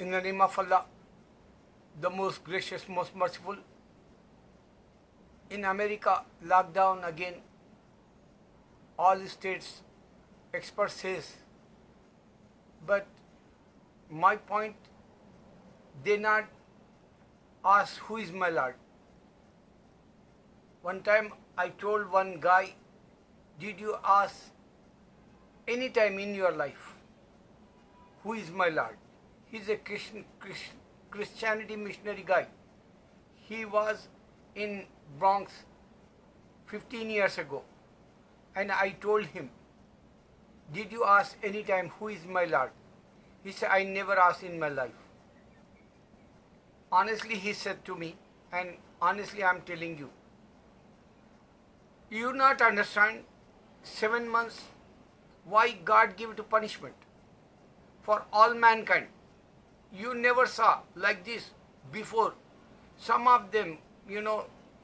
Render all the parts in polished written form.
In the name of Allah, the most gracious, most merciful. In America, lockdown again. All states, expert says. But my point, they not ask who is my Lord. One time I told one guy, did you ask any time in your life, who is my Lord? He's a Christianity missionary guy. He was in Bronx 15 years ago. And I told him, did you ask any time who is my Lord? He said, I never asked in my life. Honestly, he said to me, and honestly I'm telling you, you not understand 7 months why God give to punishment for all mankind. You never saw like this before. Some of them,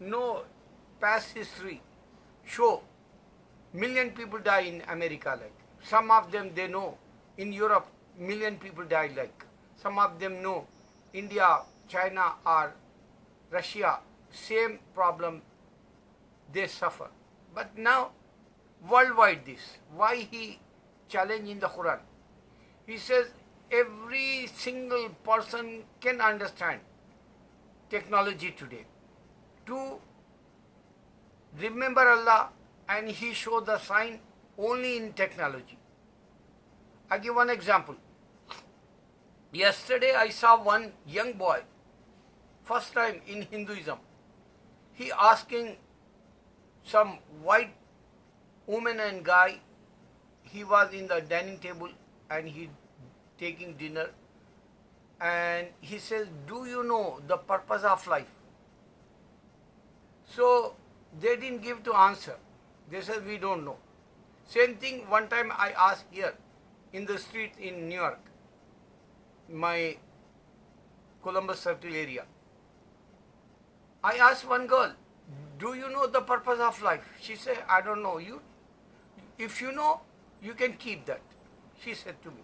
no past history show million people die in America like. Some of them they know in Europe million people die like. Some of them know India, China or Russia, same problem they suffer. But now worldwide this. Why he challenge in the Quran? He says every single person can understand technology today. To remember Allah, and he showed the sign only in technology. I give one example. Yesterday I saw one young boy, first time in Hinduism. He asking some white woman and guy, he was in the dining table and he taking dinner, and he says, do you know the purpose of life? So they didn't give to answer. They said, we don't know. Same thing, one time I asked here in the street in New York, my Columbus Circle area. I asked one girl, do you know the purpose of life? She said, I don't know. If you know, you can keep that. She said to me,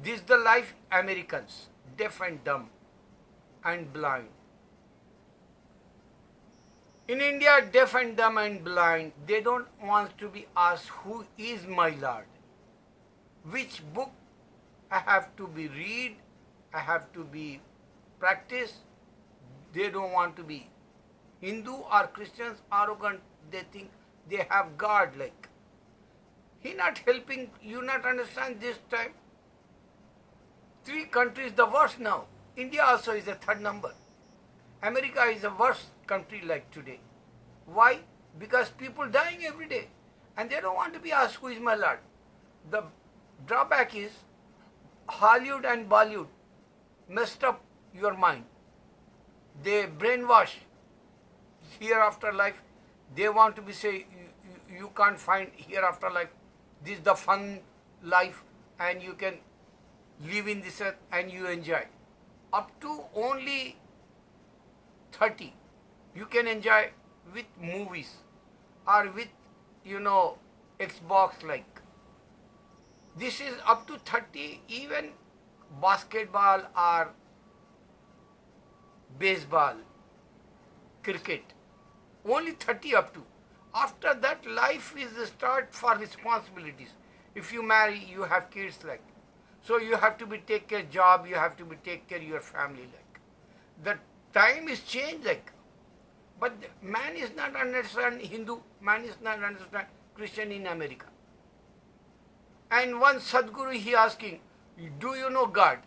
this is the life Americans, deaf and dumb and blind. In India, deaf and dumb and blind, they don't want to be asked who is my Lord. Which book I have to be read, I have to be practice. They don't want to be Hindu or Christians arrogant. They think they have God like. He not helping you not understand this time. 3 countries the worst now. India also is the 3rd number. America is the worst country like today. Why? Because people dying every day. And they don't want to be asked who is my Lord. The drawback is Hollywood and Bollywood messed up your mind. They brainwash hereafter life. They want to be say you can't find hereafter life. This is the fun life and you can live in this earth and you enjoy. Up to only 30 you can enjoy with movies or with Xbox like. This is up to 30, even basketball or baseball, cricket, only 30 up to. After that, life is the start for responsibilities. If you marry, you have kids like. So you have to be take care job, you have to be take care your family like. The time is changed like. But man is not understand Hindu, man is not understand Christian in America. And one Sadguru he asking, do you know God?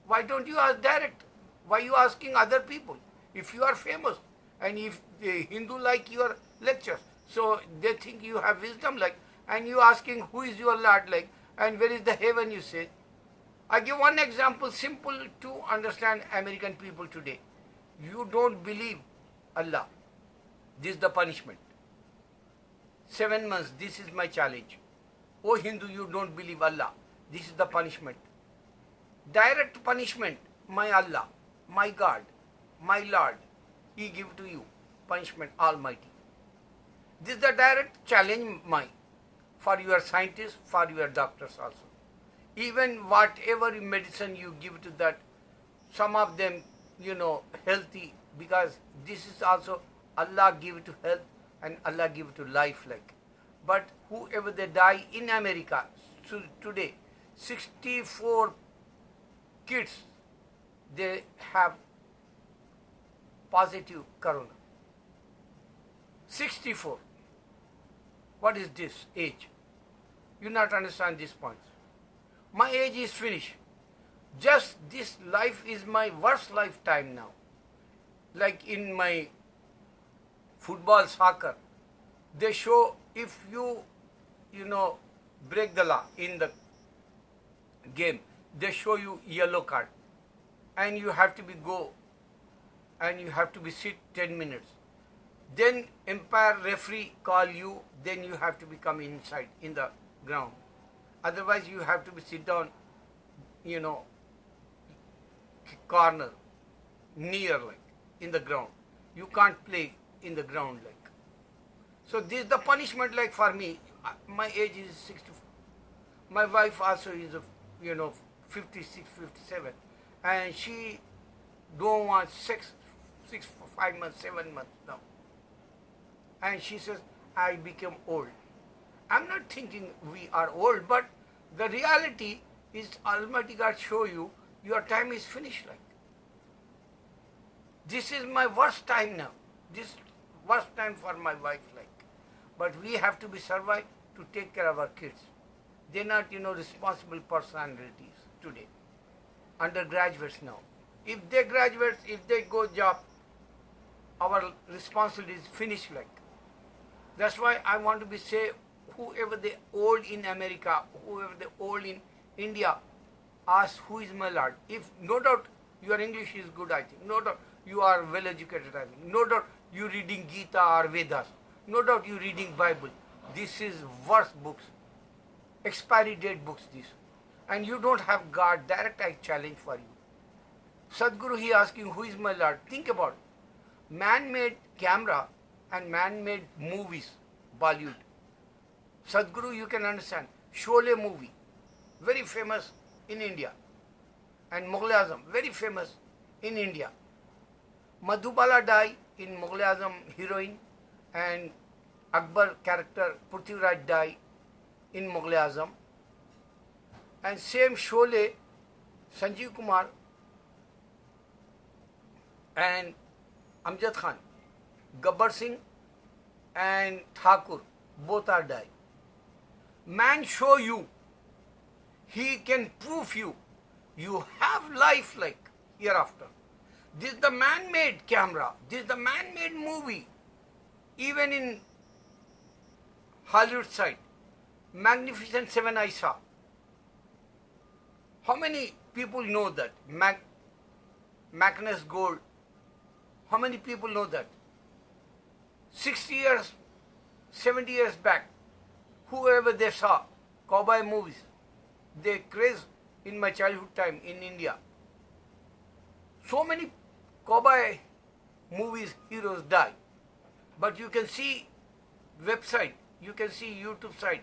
Why don't you ask direct? Why you asking other people? If you are famous and if the Hindu like your lectures, so they think you have wisdom like, and you asking who is your Lord like, and where is the heaven you say. I give one example, simple to understand American people today. You don't believe Allah. This is the punishment. 7 months, this is my challenge. Oh Hindu, you don't believe Allah. This is the punishment. Direct punishment, my Allah, my God, my Lord, He give to you punishment almighty. This is the direct challenge for your scientists, for your doctors also. Even whatever medicine you give to that, some of them, healthy, because this is also Allah give to health and Allah give to life like. But whoever they die in America, so today, 64 kids, they have positive corona. 64. What is this age? You not understand these points. My age is finished. Just this life is my worst lifetime now. Like in my football, soccer, they show if you break the law in the game, they show you yellow card, and you have to be go, and you have to be sit 10 minutes. Then umpire referee call you, then you have to become inside in the ground. Otherwise you have to be sit down, corner, near like in the ground. You can't play in the ground like. So this is the punishment like for me. My age is 64. My wife also is 56, 57, and she don't want 5 months, 7 months now. And she says, I became old. I'm not thinking we are old, but the reality is Almighty God show you your time is finished like. This is my worst time now. This worst time for my wife like. But we have to be survive to take care of our kids. They're not, responsible personalities today. Undergraduates now. If they graduate, if they go job, our responsibility is finished like. That's why I want to be say, whoever they old in America, whoever they old in India, ask who is my Lord. If no doubt your English is good, I think. No doubt you are well educated, I think. No doubt you reading Gita or Vedas. No doubt you reading Bible. This is worst books. Expiry date books this. And you don't have God. Direct I challenge for you. Sadhguru, he asking who is my Lord. Think about it. Man-made camera and man-made movies, Bollywood. Sadhguru, you can understand. Sholay movie, very famous in India. And Mughal Azam, very famous in India. Madhubala died in Mughal Azam, heroine, and Akbar character Prithviraj died in Mughal Azam. And same Sholay, Sanjeev Kumar and Amjad Khan, Gabbar Singh and Thakur, both are died. Man show you, he can prove you, you have life like hereafter. This is the man-made camera, this is the man-made movie. Even in Hollywood side, Magnificent Seven I saw. How many people know that? Magnus Gold. How many people know that? 60 years, 70 years back, whoever they saw, cowboy movies, they craze in my childhood time in India. So many cowboy movies heroes die. But you can see website, you can see YouTube site,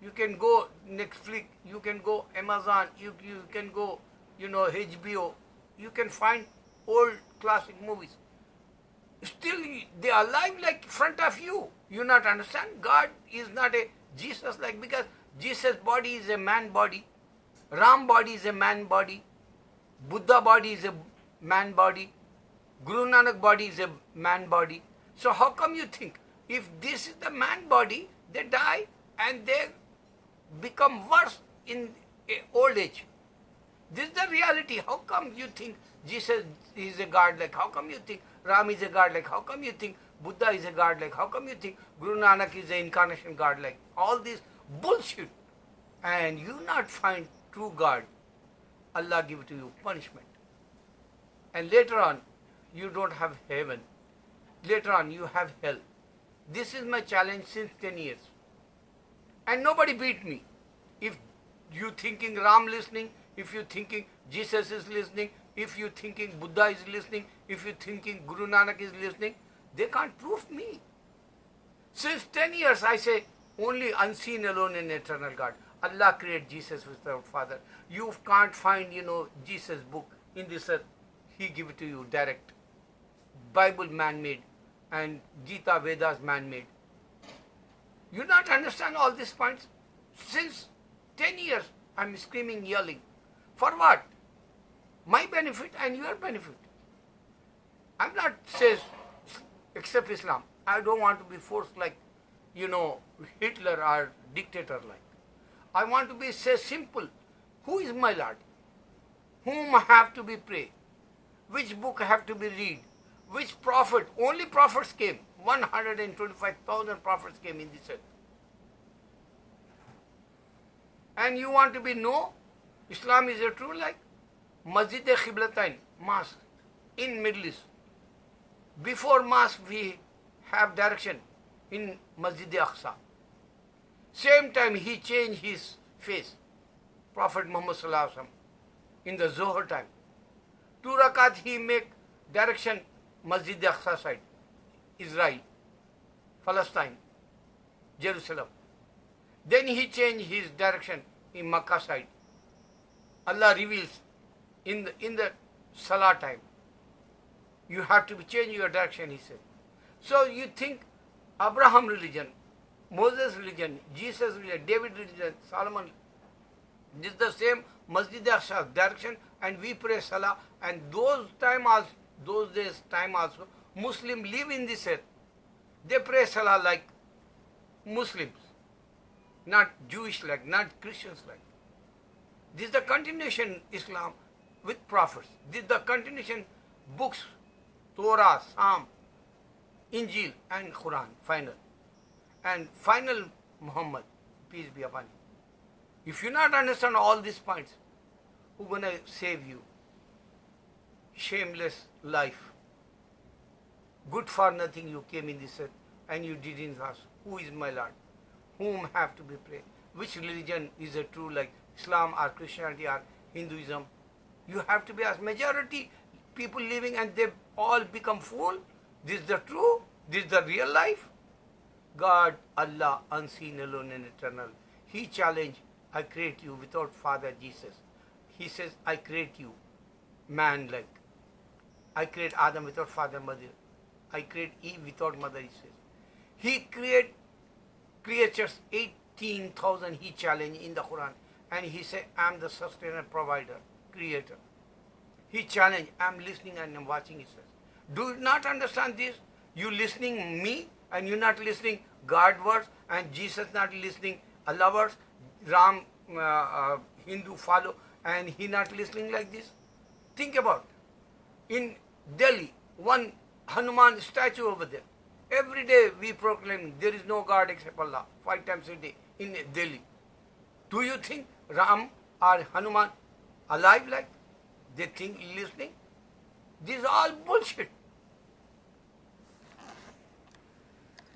you can go Netflix, you can go Amazon, you can go, HBO, you can find old classic movies. Still, they are alive like in front of you. You not understand? God is not a Jesus like, because Jesus body is a man body, Ram body is a man body, Buddha body is a man body, Guru Nanak body is a man body. So how come you think if this is the man body, they die and they become worse in old age? This is the reality. How come you think Jesus is a God like? How come you think Ram is a God like? How come you think Buddha is a God like? How come you think Guru Nanak is an incarnation God like? All this bullshit. And you not find true God. Allah give to you punishment. And later on, you don't have heaven. Later on, you have hell. This is my challenge since 10 years. And nobody beat me. If you thinking Ram listening, if you thinking Jesus is listening, if you thinking Buddha is listening, if you thinking Guru Nanak is listening, they can't prove me. Since 10 years I say only unseen alone and eternal God. Allah created Jesus without father. You can't find, Jesus book in this earth. He give it to you direct. Bible man-made and Gita Vedas man-made. You not understand all these points? Since 10 years, I'm screaming, yelling. For what? My benefit and your benefit. I'm not says accept Islam. I don't want to be forced like, Hitler or dictator like. I want to be say simple. Who is my Lord? Whom I have to be pray? Which book I have to be read? Which prophet? Only prophets came. 125,000 prophets came in this earth. And you want to be no? Islam is a true like Masjid-e-Qiblatain, mosque in Middle East. Before mosque we have direction in Masjid-e-Aqsa. Same time he changed his face. Prophet Muhammad Sallallahu Alaihi Wasallam in the Zohar time. 2 rakat he make direction Masjid-e-Aqsa side. Israel, Palestine, Jerusalem. Then he changed his direction in Makkah side. Allah reveals in the Salah time. You have to change your direction, he said. So you think Abraham religion, Moses religion, Jesus religion, David religion, Solomon, this is the same Masjid al-Aqsa direction, and we pray Salah. And those days time also, Muslims live in this earth. They pray Salah like Muslims, not Jewish like, not Christians like. This is the continuation Islam with prophets. This is the continuation books, Torah, Psalm, Injil and Quran, final. And final Muhammad, peace be upon him. If you not understand all these points, who gonna save you? Shameless life. Good for nothing you came in this earth and you didn't ask, who is my Lord? Whom have to be prayed? Which religion is a true like Islam or Christianity or Hinduism? You have to be asked. Majority people living and they all become fool. This is the true? This is the real life? God, Allah, unseen, alone and eternal. He challenged, I create you without father Jesus. He says, I create you, man like. I create Adam without father, mother. I create Eve without mother, he says. He create creatures, 18,000 he challenged in the Quran. And he said, I am the sustainer, provider, creator. He challenged, I am listening and I am watching, he says. Do you not understand this? You listening me and you not listening God words and Jesus not listening Allah words, Ram, Hindu follow and he not listening like this? Think about it. In Delhi, one Hanuman statue over there. Every day we proclaim there is no God except Allah, 5 times a day in Delhi. Do you think Ram or Hanuman alive like? They think listening? This is all bullshit.